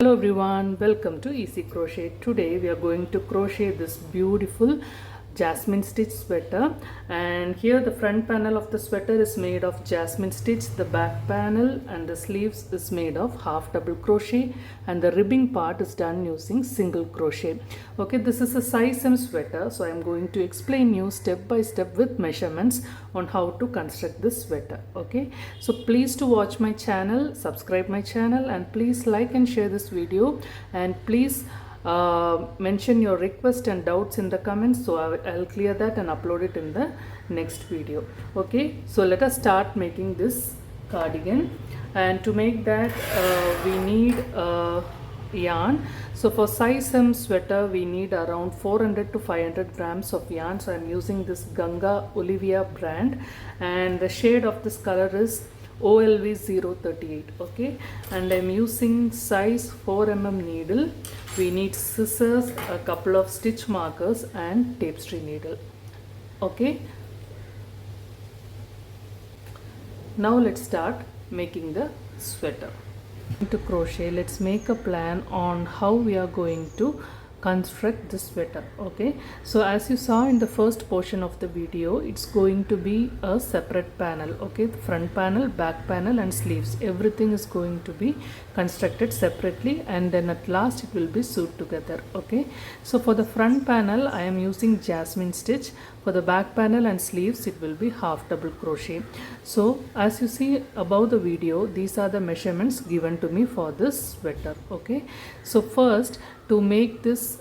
Hello everyone, welcome to Easy Crochet. Today we are going to crochet this beautiful Jasmine Stitch sweater, and here the front panel of the sweater is made of Jasmine Stitch, the back panel and the sleeves is made of half double crochet, and the ribbing part is done using single crochet. Okay, this is a size M sweater, so I am going to explain you step by step with measurements on how to construct this sweater. Okay, so please to watch my channel, subscribe my channel, and please like and share this video, and please mention your request and doubts in the comments, so I'll clear that and upload it in the next video. Okay, so let us start making this cardigan, and to make that we need yarn. So for size M sweater we need around 400 to 500 grams of yarn. So I'm using this Ganga Olivia brand, and the shade of this color is OLV 038. Okay, and I'm using size 4mm needle. We need scissors, a couple of stitch markers, and tapestry needle. Okay, now let's start making the sweater. To crochet, let's make a plan on how we are going to construct this sweater. Okay, so as you saw in the first portion of the video, it's going to be a separate panel. Okay, the front panel, back panel and sleeves, everything is going to be constructed separately, and then at last it will be sewed together. Okay, so for the front panel I am using Jasmine Stitch. For the back panel and sleeves it will be half double crochet. So as you see above the video, these are the measurements given to me for this sweater. Okay, so first, to make this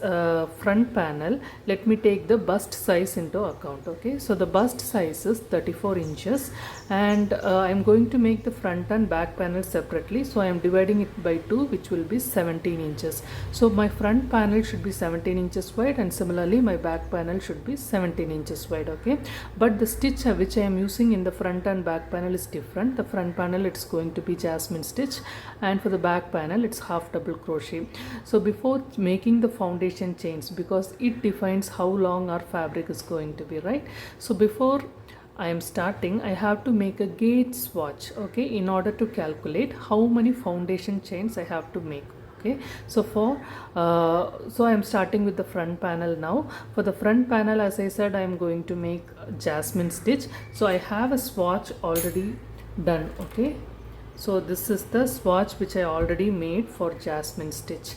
front panel, let me take the bust size into account. Okay, so the bust size is 34 inches, and I am going to make the front and back panel separately, so I am dividing it by 2, which will be 17 inches. So my front panel should be 17 inches wide, and similarly my back panel should be 17 inches wide. Okay, but the stitch which I am using in the front and back panel is different. The front panel it's going to be Jasmine Stitch, and for the back panel it's half double crochet. So before making the foundation chains, because it defines how long our fabric is going to be, right? So before I am starting, I have to make a gauge swatch, okay, in order to calculate how many foundation chains I have to make. Okay, so so I am starting with the front panel now. For the front panel, as I said, I am going to make Jasmine Stitch. So I have a swatch already done. Okay, so this is the swatch which I already made for Jasmine Stitch.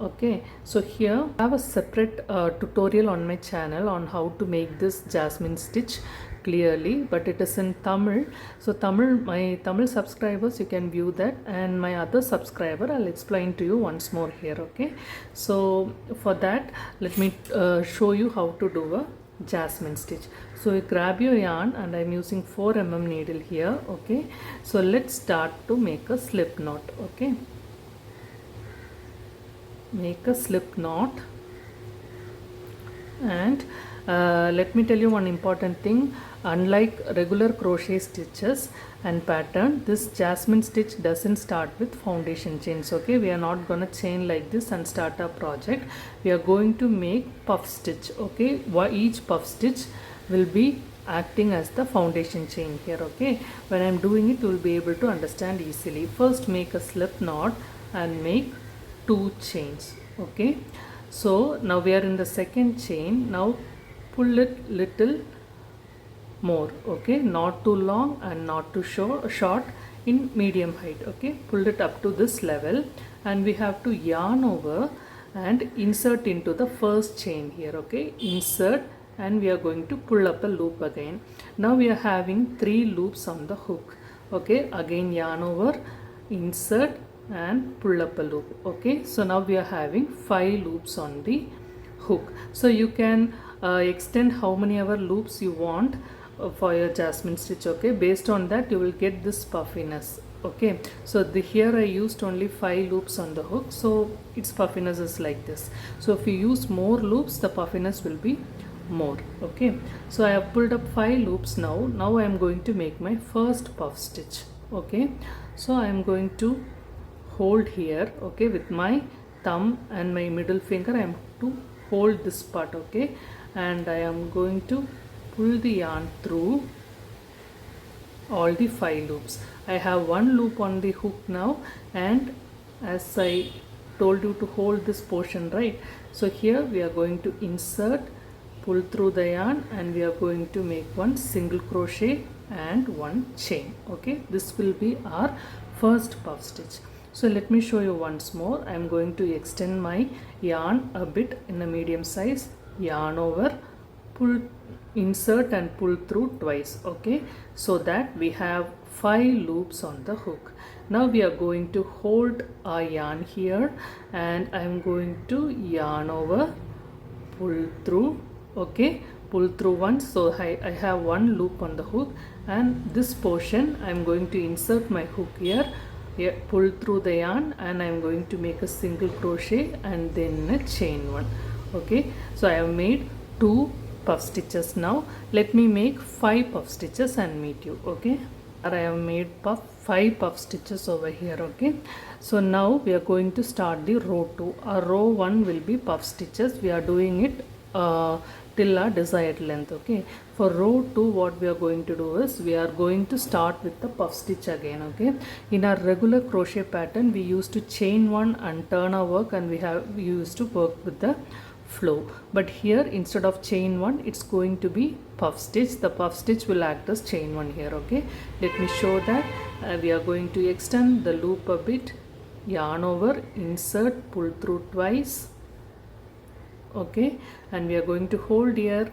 Okay, so here I have a separate tutorial on my channel on how to make this Jasmine Stitch clearly, but it is in Tamil. So my Tamil subscribers, you can view that, and my other subscriber, I'll explain to you once more here. Okay, so for that, let me show you how to do a Jasmine Stitch. So you grab your yarn, and I'm using 4mm needle here. Okay, so let's start to make a slip knot. Okay, make a slip knot, and let me tell you one important thing. Unlike regular crochet stitches and pattern, this Jasmine Stitch doesn't start with foundation chains. Okay, we are not gonna chain like this and start our project. We are going to make puff stitch. Okay, each puff stitch will be acting as the foundation chain here. Okay, when I'm doing it, you will be able to understand easily. First, make a slip knot and make 2 chains. Okay, so now we are in the second chain. Now pull it little more. Okay, not too long and not too short, in medium height. Okay, pull it up to this level, and we have to yarn over and insert into the first chain here. Okay, insert, and we are going to pull up a loop again. Now we are having 3 loops on the hook. Okay, again yarn over, insert and pull up a loop. Okay, so now we are having 5 loops on the hook. So you can extend how many ever loops you want for your Jasmine Stitch. Okay, based on that you will get this puffiness. Okay, so here I used only 5 loops on the hook, so its puffiness is like this. So if you use more loops, the puffiness will be more. Okay, so I have pulled up 5 loops now. Now I am going to make my first puff stitch. Okay, so I am going to hold here. Okay, with my thumb and my middle finger I am to hold this part. Okay, and I am going to pull the yarn through all the 5 loops. I have 1 loop on the hook now, and as I told you to hold this portion, right? So here we are going to insert, pull through the yarn, and we are going to make one single crochet and one chain. Okay, this will be our first puff stitch. So let me show you once more. I am going to extend my yarn a bit in a medium size, yarn over, pull, insert and pull through twice. Okay, so that we have 5 loops on the hook. Now we are going to hold our yarn here, and I am going to yarn over, pull through. Okay, pull through once, so I have one loop on the hook, and this portion I am going to insert my hook here, pull through the yarn, and I am going to make a single crochet and then a chain one. Okay, so I have made 2 puff stitches. Now let me make 5 puff stitches and meet you. Okay, I have made 5 puff stitches over here. Okay, so now we are going to start the row 2. Our row 1 will be puff stitches. We are doing it till our desired length. Okay, for row 2 what we are going to do is we are going to start with the puff stitch again. Okay, in our regular crochet pattern we used to chain one and turn our work, and we used to work with the flow, but here instead of chain one it's going to be puff stitch. The puff stitch will act as chain one here. Okay, let me show that. We are going to extend the loop a bit, yarn over, insert, pull through twice. Okay, and we are going to hold here.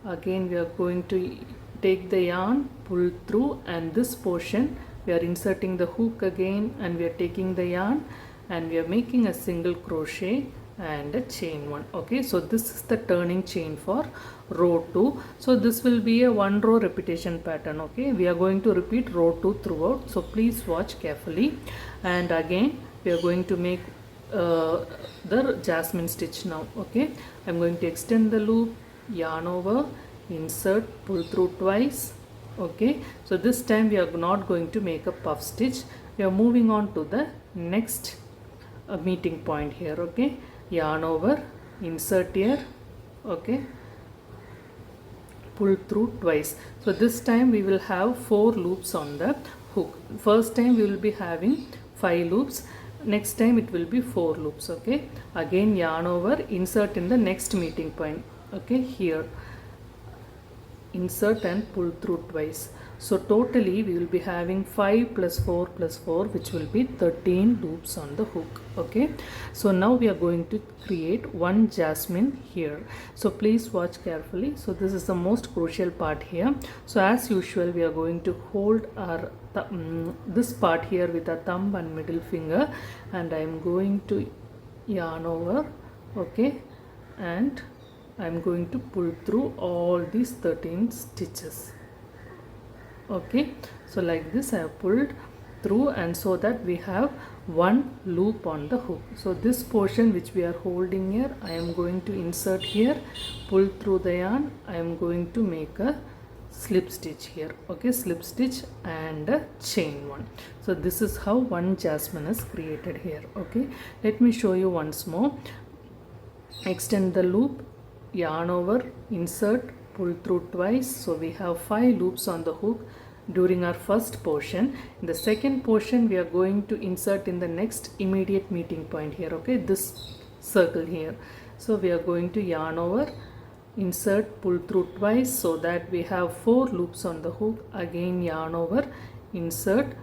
Again we are going to take the yarn, pull through, and this portion we are inserting the hook again, and we are taking the yarn and we are making a single crochet and a chain one. Okay, so this is the turning chain for row 2. So this will be a 1 row repetition pattern. Okay, we are going to repeat row 2 throughout, so please watch carefully. And again we are going to make the jasmine stitch now. Okay, I'm going to extend the loop, yarn over, insert, pull through twice. Okay, so this time we are not going to make a puff stitch. We are moving on to the next meeting point here. Okay, yarn over, insert here. Okay, pull through twice. So this time we will have 4 loops on the hook. First time we will be having 5 loops, next time it will be 4 loops. Okay, again yarn over, insert in the next meeting point. Okay, here insert and pull through twice. So totally we will be having 5 plus 4 plus 4, which will be 13 loops on the hook. Okay, so now we are going to create one jasmine here. So please watch carefully. So this is the most crucial part here. So as usual we are going to hold our this part here with a thumb and middle finger, and I am going to yarn over. Okay, and I am going to pull through all these 13 stitches. Okay, so like this I have pulled through, and so that we have one loop on the hook. So this portion which we are holding here, I am going to insert here, pull through the yarn, I am going to make a slip stitch here. Okay, slip stitch and a chain one. So this is how one jasmine is created here. Okay, let me show you once more. Extend the loop, yarn over, insert, pull through twice. So we have 5 loops on the hook during our first portion. In the second portion we are going to insert in the next immediate meeting point here. Okay, this circle here. So we are going to yarn over, insert, pull through twice, so that we have 4 loops on the hook. Again yarn over, insert,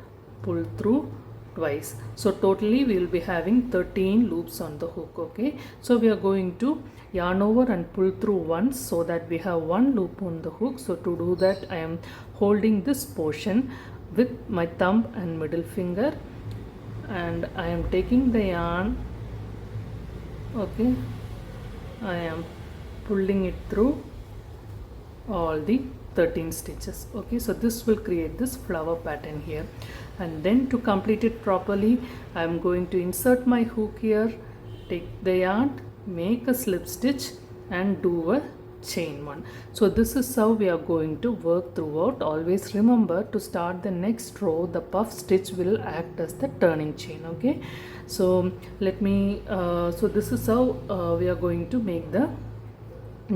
pull through twice. So totally we will be having 13 loops on the hook. Okay, so we are going to yarn over and pull through once, so that we have 1 loop on the hook. So to do that I am holding this portion with my thumb and middle finger, and I am taking the yarn. Okay, I am pulling it through all the 13 stitches. Okay, so this will create this flower pattern here, and then to complete it properly I am going to insert my hook here, take the yarn, make a slip stitch and do a chain one. So this is how we are going to work throughout. Always remember, to start the next row the puff stitch will act as the turning chain. Okay, so let me so this is how we are going to make the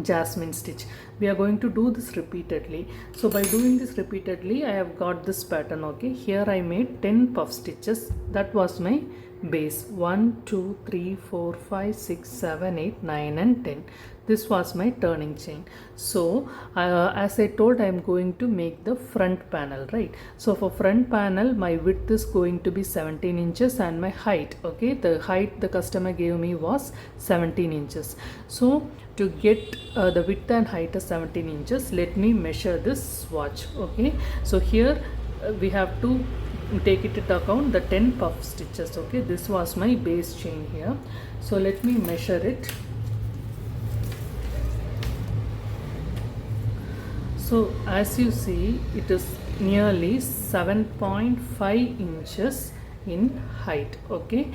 jasmine stitch. We are going to do this repeatedly. So by doing this repeatedly I have got this pattern. Okay, here I made 10 puff stitches. That was my base 1 2 3 4 5 6 7 8 9 and 10. This was my turning chain. So as I told, I am going to make the front panel, right? So for front panel, my width is going to be 17 inches and my height, okay, the height the customer gave me was 17 inches. So to get the width and height of 17 inches, let me measure this swatch. Okay, so here we have to take it into account the 10 puff stitches. Okay, this was my base chain here. So let me measure it. So as you see, it is nearly 7.5 inches in height. Okay,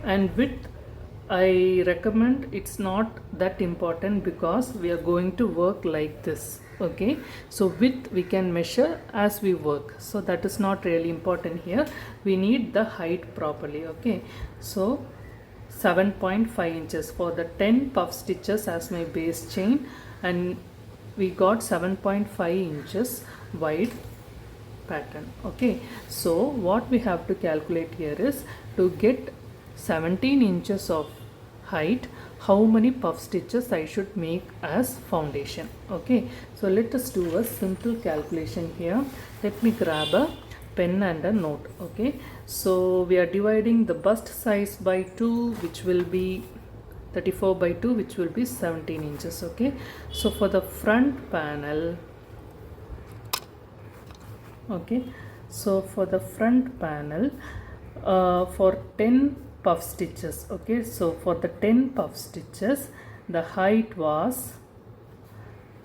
and width, I recommend it's not that important because we are going to work like this. Okay, so width we can measure as we work, so that is not really important here. We need the height properly. Okay, so 7.5 inches for the 10 puff stitches as my base chain, and we got 7.5 inches wide pattern. Okay, so what we have to calculate here is to get 17 inches of height, how many puff stitches I should make as foundation. Okay, so let us do a simple calculation here. Let me grab a pen and a note. Okay, so we are dividing the bust size by 2, which will be 34 by 2, which will be 17 inches. Okay, so for the front panel, okay, so for the front panel, for 10 puff stitches, okay, so for the 10 puff stitches, the height was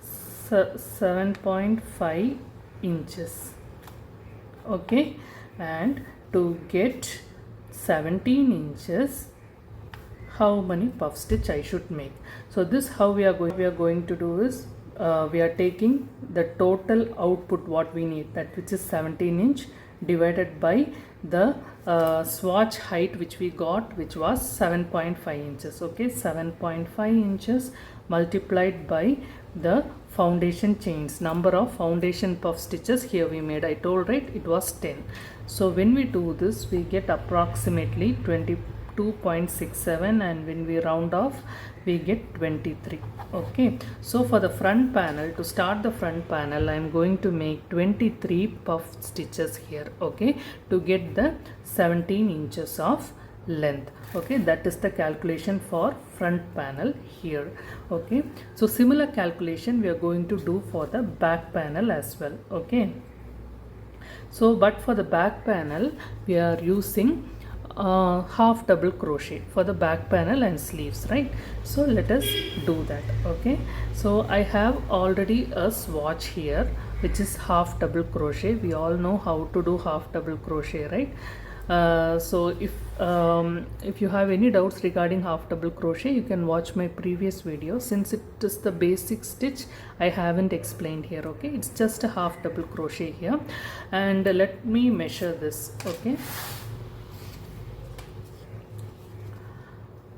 7.5 inches. Okay, and to get 17 inches, how many puff stitch I should make. So this how we are going to do is we are taking the total output what we need, that which is 17 inch, divided by the swatch height which we got, which was 7.5 inches. Okay, 7.5 inches multiplied by the foundation chains, number of foundation puff stitches here we made. I told, right, it was 10. So when we do this, we get approximately 22.67, and when we round off, we get 23. Okay, so for the front panel, to start the front panel, I am going to make 23 puff stitches here. Okay, to get the 17 inches of length. Okay, that is the calculation for front panel here. Okay, so similar calculation we are going to do for the back panel as well. Okay, so but for the back panel, we are using half double crochet for the back panel and sleeves, right? So let us do that. Okay, so I have already a swatch here which is half double crochet. We all know how to do half double crochet, right? So if you have any doubts regarding half double crochet, you can watch my previous video. Since it is the basic stitch, I haven't explained here. Okay, it's just a half double crochet here, and let me measure this. Okay,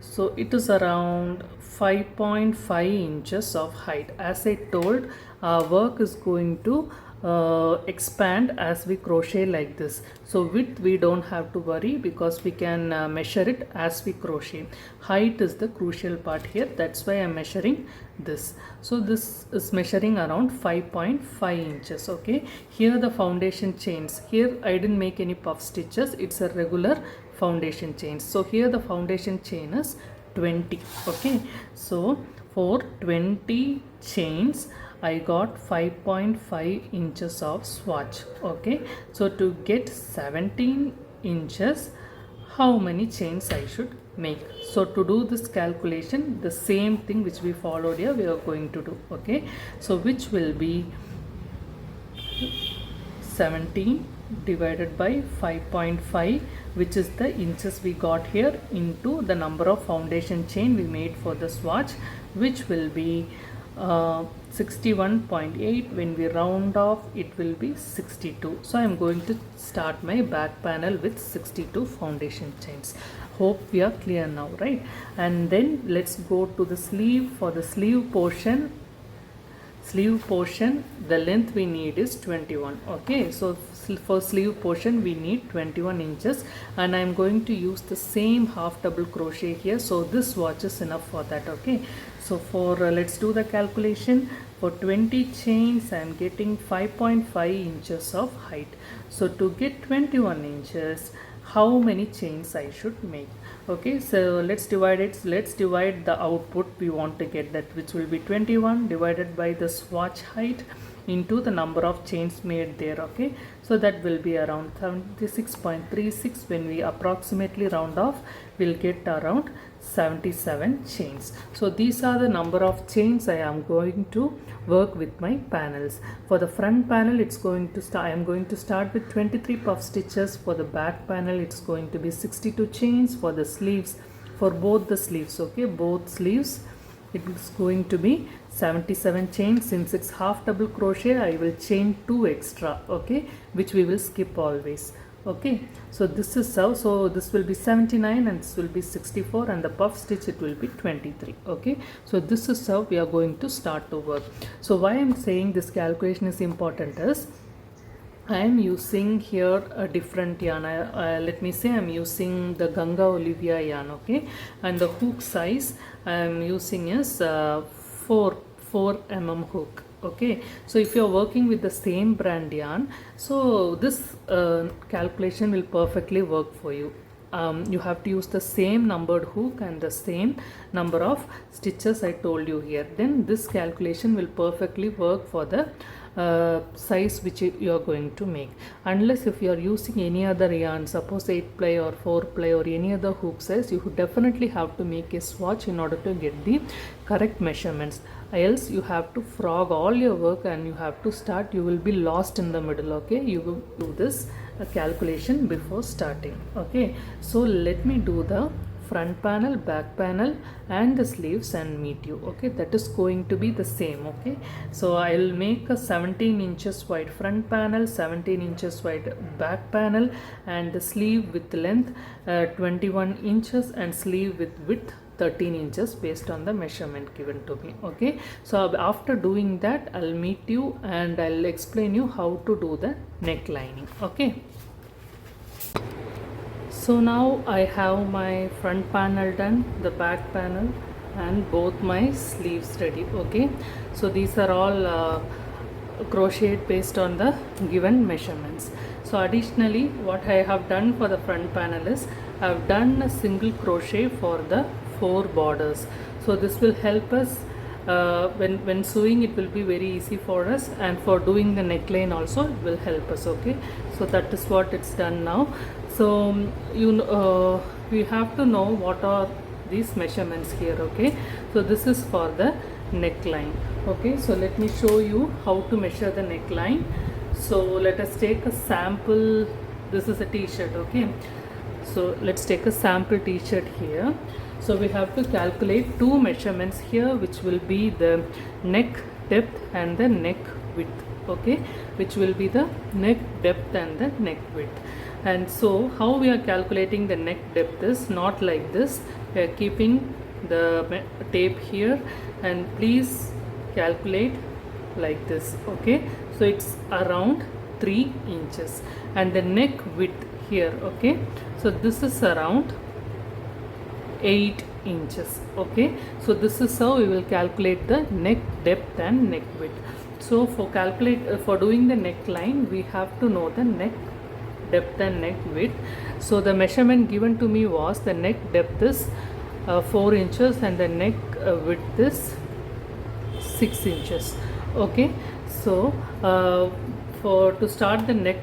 so it is around 5.5 inches of height. As I told, our work is going to expand as we crochet like this. So width we don't have to worry because we can measure it as we crochet. Height is the crucial part here, that's why I'm measuring this. So this is measuring around 5.5 inches. Okay, here the foundation chains, here I didn't make any puff stitches, it's a regular foundation chain. So here the foundation chain is 20. Okay, so for 20 chains I got 5.5 inches of swatch. Okay, so to get 17 inches, how many chains I should make? So to do this calculation, the same thing which we followed here we are going to do. Okay, so which will be 17 divided by 5.5, which is the inches we got here, into the number of foundation chain we made for the swatch, which will be 61.8. when we round off, it will be 62. So I am going to start my back panel with 62 foundation chains. Hope we are clear now, right? And then let's go to the sleeve. For the sleeve portion, sleeve portion, the length we need is 21. Okay, so for sleeve portion we need 21 inches, and I am going to use the same half double crochet here, so this swatch is enough for that. Okay, so for let's do the calculation. For 20 chains I am getting 5.5 inches of height. So to get 21 inches, how many chains I should make? Okay, so let's divide it. Let's divide the output we want to get, that which will be 21 divided by the swatch height into the number of chains made there. Okay, so that will be around 76.36. When we approximately round off, we'll get around 77 chains. So these are the number of chains I am going to work with my panels. For the front panel, it's going to start, I am going to start with 23 puff stitches. For the back panel, it's going to be 62 chains. For the sleeves, for both the sleeves, okay, both sleeves, it is going to be 77 chains. Since it's half double crochet, I will chain 2 extra, okay, which we will skip always. Okay, so this is how, so this will be 79 and this will be 64, and the puff stitch it will be 23. Okay, so this is how we are going to start to work. So why I am saying this calculation is important is I am using here a different yarn. Let me say I am using the Ganga Olivia yarn. Okay, and the hook size I am using is 4 mm hook. Okay, so if you are working with the same brand yarn, so this calculation will perfectly work for you. You have to use the same numbered hook and the same number of stitches I told you here. Then this calculation will perfectly work for the size which you are going to make. Unless if you are using any other yarn, suppose 8 ply or 4 ply or any other hook size, you definitely have to make a swatch in order to get the correct measurements. Else you have to frog all your work and you have to start, you will be lost in the middle. Okay, you will do this calculation before starting. Okay, so let me do the front panel, back panel and the sleeves and meet you. Okay, that is going to be the same. Okay, so I'll make a 17 inches wide front panel, 17 inches wide back panel, and the sleeve with length 21 inches and sleeve with width 13 inches based on the measurement given to me. Okay, so after doing that, I'll meet you and I'll explain you how to do the neck lining. Okay, so now I have my front panel done, the back panel and both my sleeves ready. Okay, so these are all crocheted based on the given measurements. So additionally, what I have done for the front panel is I have done a single crochet for the 4 borders. So this will help us when sewing, it will be very easy for us, and for doing the neckline also it will help us. Okay, so that is what it's done now. So we have to know what are these measurements here. Okay, so this is for the neckline. Okay, so let me show you how to measure the neckline. So let us take a sample. This is a t-shirt. Okay, so let's take a sample t-shirt here. So we have to calculate 2 measurements here, which will be the neck depth and the neck width. Okay, which will be the neck depth and the neck width. And so how we are calculating the neck depth is not like this. We are keeping the tape here, and please calculate like this. Okay, so it's around 3 inches, and the neck width here, okay, so this is around 8 inches. Okay, so this is how we will calculate the neck depth and neck width. So for doing the neckline, we have to know the neck depth and neck width. So the measurement given to me was the neck depth is 4 inches and the neck width is 6 inches. Okay, so to start the neck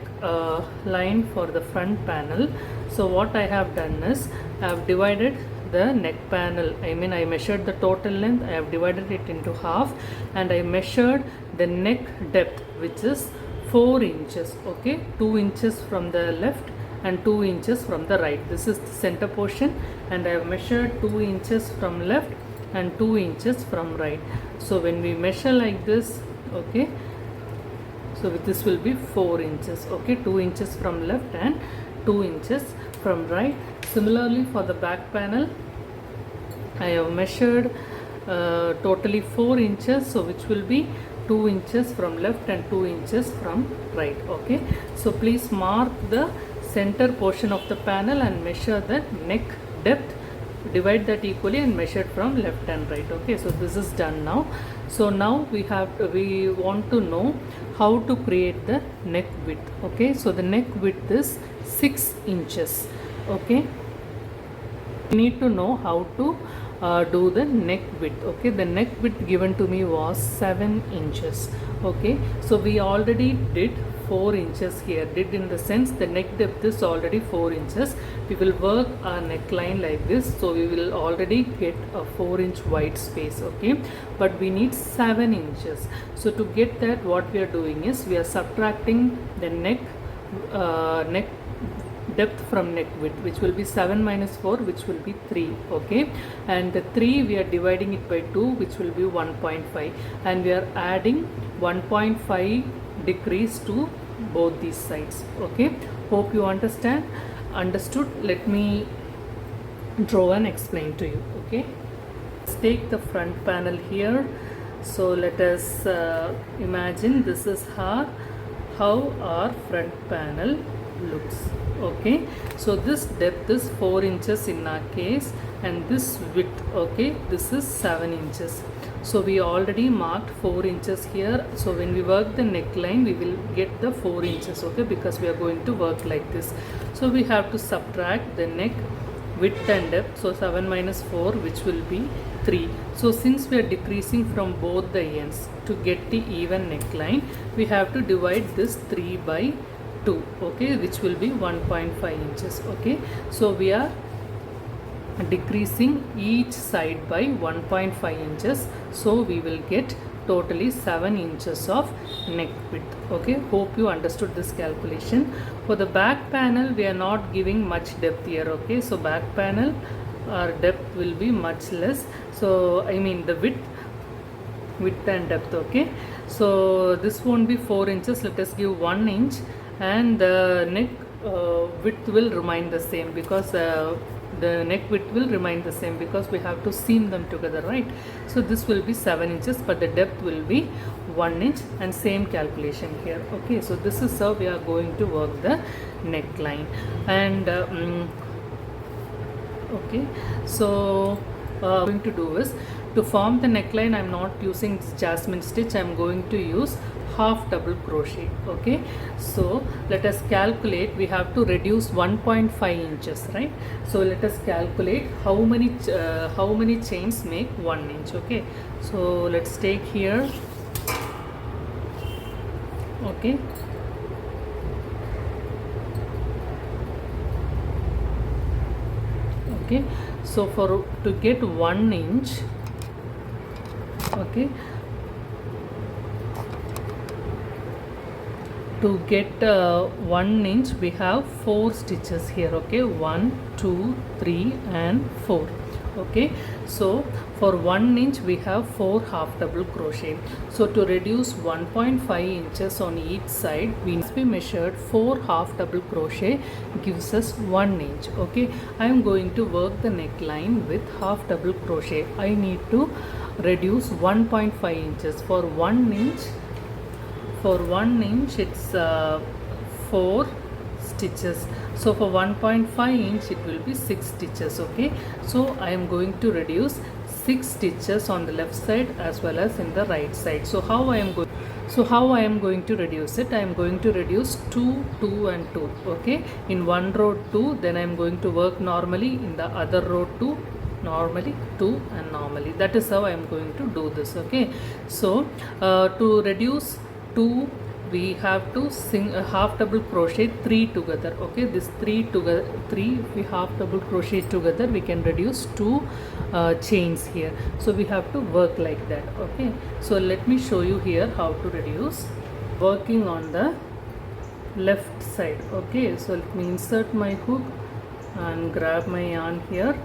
line for the front panel, so what I have done is I have divided the neck panel, I measured the total length, I have divided it into half, and I measured the neck depth, which is 4 inches. Okay, 2 inches from the left and 2 inches from the right. This is the center portion, and I have measured 2 inches from left and 2 inches from right. So when we measure like this, okay, so this will be 4 inches. Okay, 2 inches from left and 2 inches from right. Similarly for the back panel, I have measured totally 4 inches, so which will be 2 inches from left and 2 inches from right. Okay, so please mark the center portion of the panel and measure the neck depth, divide that equally and measure from left and right. Okay, so this is done now. So now we want to know how to create the neck width. Okay, so the neck width is 6 inches. Okay, we need to know how to do the neck width. Okay, the neck width given to me was 7 inches. Okay, so we already did 4 inches here, did in the sense the neck depth is already 4 inches. We will work our neckline like this, so we will already get a 4-inch white space. Okay, but we need 7 inches. So to get that, what we are doing is we are subtracting the neck depth from neck width, which will be 7 minus 4, which will be 3. Okay, and the 3 we are dividing it by 2, which will be 1.5, and we are adding 1.5 decrease to both these sides. Okay, hope you understood. Let me draw and explain to you. Okay, let's take the front panel here. So let us imagine this is how our front panel looks. Okay, so this depth is 4 inches in our case, and this width, okay, this is 7 inches. So we already marked 4 inches here. So when we work the neckline, we will get the 4 inches. Okay, because we are going to work like this. So we have to subtract the neck width and depth. So 7 minus 4, which will be 3. So since we are decreasing from both the ends to get the even neckline, we have to divide this 3 by 2. Okay, which will be 1.5 inches. Okay, so we are decreasing each side by 1.5 inches, so we will get totally 7 inches of neck width. Okay, hope you understood this calculation. For the back panel, we are not giving much depth here. Okay, so back panel, our depth will be much less. So I mean the width and depth. Okay, so this won't be 4 inches. Let us give 1 inch, and the neck width will remain the same, because the neck width will remain the same because we have to seam them together, right? So this will be 7 inches, but the depth will be 1 inch, and same calculation here. Okay, so this is how we are going to work the neckline. And okay, so going to do is, to form the neckline, I am not using Jasmine stitch, I am going to use half double crochet. Okay, so let us calculate. We have to reduce 1.5 inches, right? So let us calculate how many chains make 1 inch. Okay, so let's take here. Okay, okay, so to get 1 inch, okay, to get 1 inch, we have 4 stitches here. Okay, 1, 2, 3 and 4. Okay, so for 1 inch we have 4 half double crochet. So to reduce 1.5 inches on each side, we measured 4 half double crochet gives us 1 inch. Okay, I am going to work the neckline with half double crochet. I need to reduce 1.5 inches. For 1 inch it's 4 stitches. So for 1.5 inch it will be 6 stitches. Okay, so I am going to reduce 6 stitches on the left side as well as in the right side. So how I am going to reduce it? I am going to reduce 2, 2 and 2. Okay, in one row 2, then I am going to work normally, in the other row 2 normally, 2 and normally. That is how I am going to do this. Okay, so to reduce 2, we have to half double crochet 3 together. Okay, this 3 together, 3 we half double crochet together, we can reduce 2 chains here. So we have to work like that. Okay, so let me show you here how to reduce. Working on the left side. Okay, so let me insert my hook and grab my yarn here,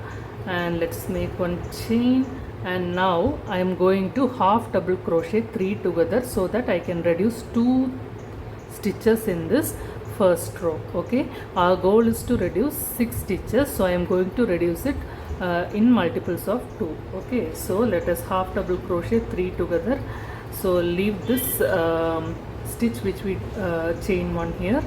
and let's make one chain. And now I am going to half double crochet 3 together, so that I can reduce 2 stitches in this first row. Okay, our goal is to reduce 6 stitches, so I am going to reduce it in multiples of 2. Okay, so let us half double crochet 3 together. So leave this stitch which we chain one here,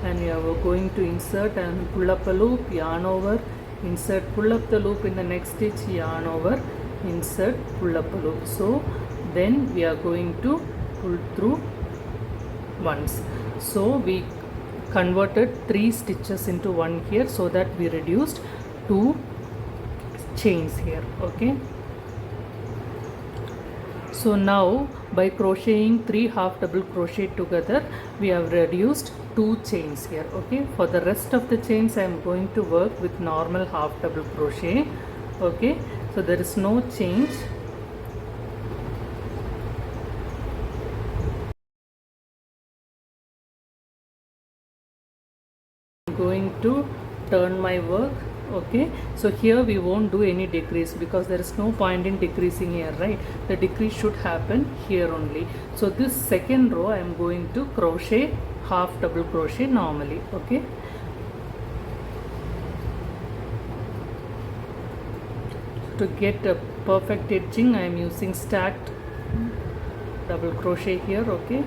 and we are going to insert and pull up a loop, yarn over, insert, pull up the loop in the next stitch, yarn over, insert, pull up a loop. So then we are going to pull through once. So we converted 3 stitches into one here, so that we reduced 2 chains here. Okay, so now by crocheting 3 half double crochet together, we have reduced 2 chains here. Okay, for the rest of the chains I am going to work with normal half double crochet. Okay, so there is no change. Going to turn my work. Okay, so here we won't do any decrease because there is no point in decreasing here, right? The decrease should happen here only. So this second row I am going to crochet half double crochet normally. Okay, to get a perfect edging I am using stacked double crochet here. Okay,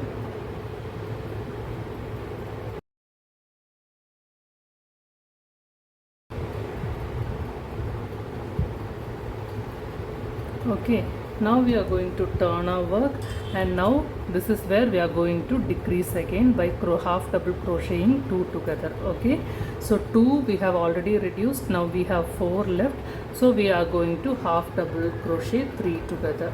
okay, now we are going to turn our work, and now this is where we are going to decrease again by half double crocheting 2 together. Okay, so 2 we have already reduced, now we have 4 left, so we are going to half double crochet 3 together,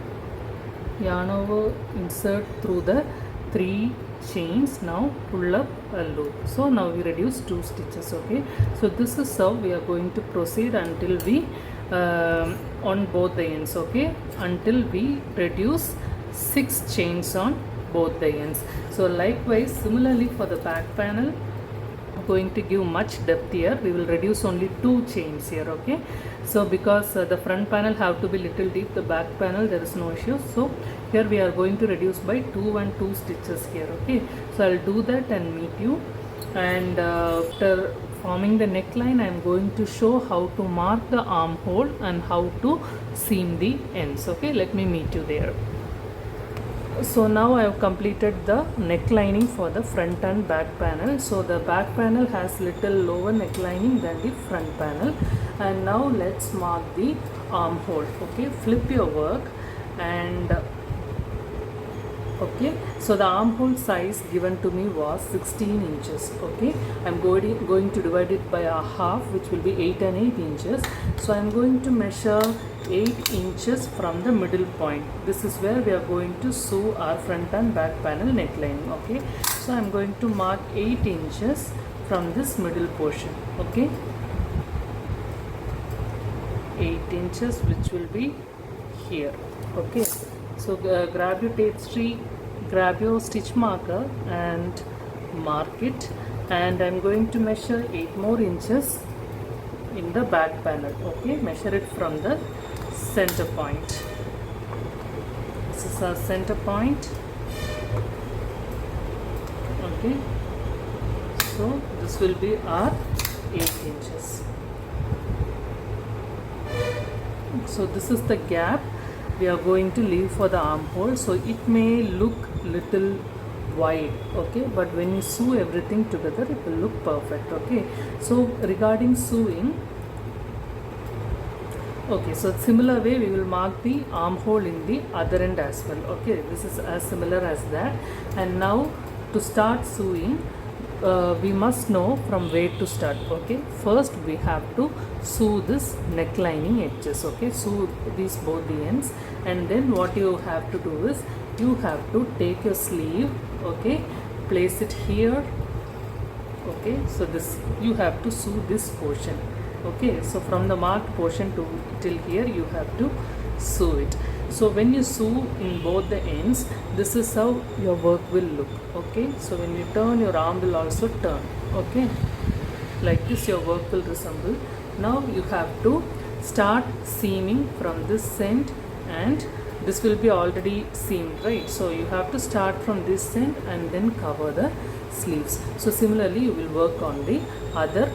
yarn over, insert through the 3 chains, now pull up a loop. So now we reduce 2 stitches. Okay, so this is how we are going to proceed until we on both the ends. Okay, until we reduce 6 chains on both the ends. So likewise, similarly for the back panel, going to give much depth here, we will reduce only 2 chains here. Okay, so because the front panel have to be little deep, the back panel there is no issue, so here we are going to reduce by 2 and 2 stitches here. Okay, so I'll do that and meet you, and after forming the neckline I am going to show how to mark the armhole and how to seam the ends. Okay, let me meet you there. So now I have completed the necklining for the front and back panel. So the back panel has little lower necklining than the front panel, and now let's mark the armhole. Okay, flip your work, and okay, so the armhole size given to me was 16 inches. Okay, I'm going to divide it by a half, which will be 8 and 8 inches. So I'm going to measure 8 inches from the middle point. This is where we are going to sew our front and back panel neckline. Okay, so I'm going to mark 8 inches from this middle portion. Okay, 8 inches, which will be here. Okay, so grab your tapestry, grab your stitch marker and mark it, and I'm going to measure 8 more inches in the back panel. Okay, measure it from the center point. This is our center point. Okay, so this will be our 8 inches. So this is the gap we are going to leave for the armhole. So it may look little wide, okay, but when you sew everything together it will look perfect. Okay, so regarding sewing, okay, so similar way we will mark the armhole in the other end as well. Okay, this is as similar as that. And now to start sewing, we must know from where to start. Okay, first we have to sew this necklining edges. Okay, sew these both the ends, and then what you have to do is you have to take your sleeve. Okay, place it here. Okay, so this you have to sew this portion. Okay, so from the marked portion to till here you have to sew it. So when you sew in both the ends, this is how your work will look. Okay, so when you turn, your arm will also turn. Okay, like this your work will resemble. Now you have to start seaming from this end, and this will be already seamed, right? So you have to start from this end and then cover the sleeves. So similarly you will work on the other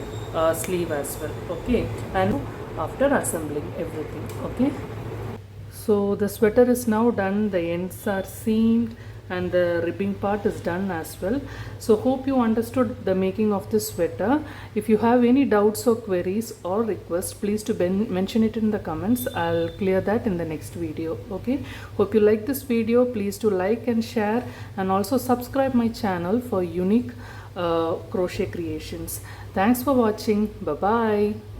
sleeve as well. Okay, and after assembling everything. Okay, So the sweater is now done, the ends are seamed and the ribbing part is done as well. So hope you understood the making of this sweater. If you have any doubts or queries or requests, please to mention it in the comments. I'll clear that in the next video. Okay, hope you like this video. Please to like and share, and also subscribe my channel for unique crochet creations. Thanks for watching. Bye bye.